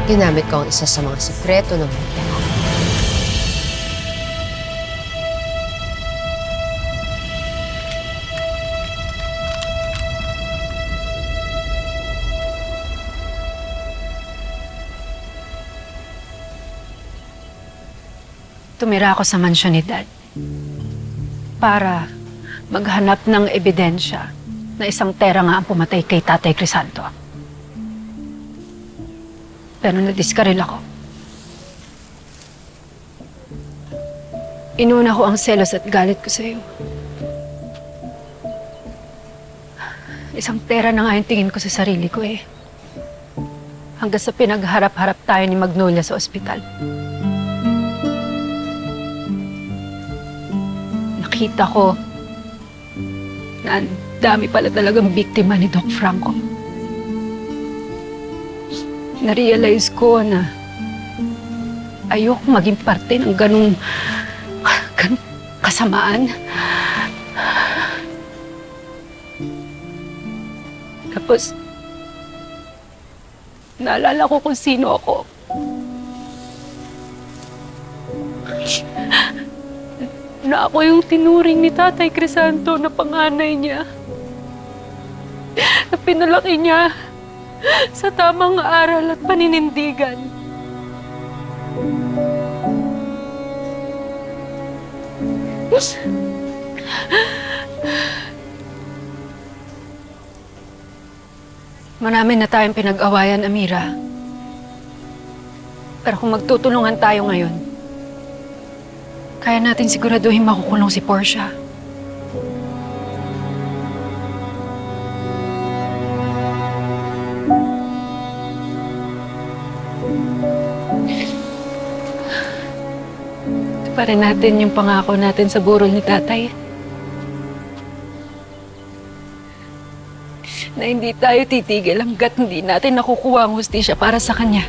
ginamit ko ang isa sa mga sekreto ng mundo. Tumira ako sa mansyon ni Dad para maghanap ng ebidensya na isang tera nga ang pumatay kay Tatay Crisanto. Pero nadiskaril ako. Inuna ko ang selos at galit ko sa iyo. Isang tera na nga yung tingin ko sa sarili ko eh. Hanggang sa pinagharap-harap tayo ni Magnolia sa ospital. Nakita ko na ang dami pala talagang biktima ni Doc Franco. Na-realize ko na ayoko maging parte ng ganung kasamaan. Tapos, naalala ko kung sino ako. Na ako yung tinuring ni Tatay Crisanto na panganay niya. Na pinalaki niya sa tamang aral at paninindigan. Marami na tayong pinag-awayan, Amira. Pero kung magtutulungan tayo ngayon, kaya natin siguraduhin makukulong si Portia. Tuparin natin yung pangako natin sa burol ni Tatay. Na hindi tayo titigil hanggat hindi natin nakukuha ang hustisya para sa kanya.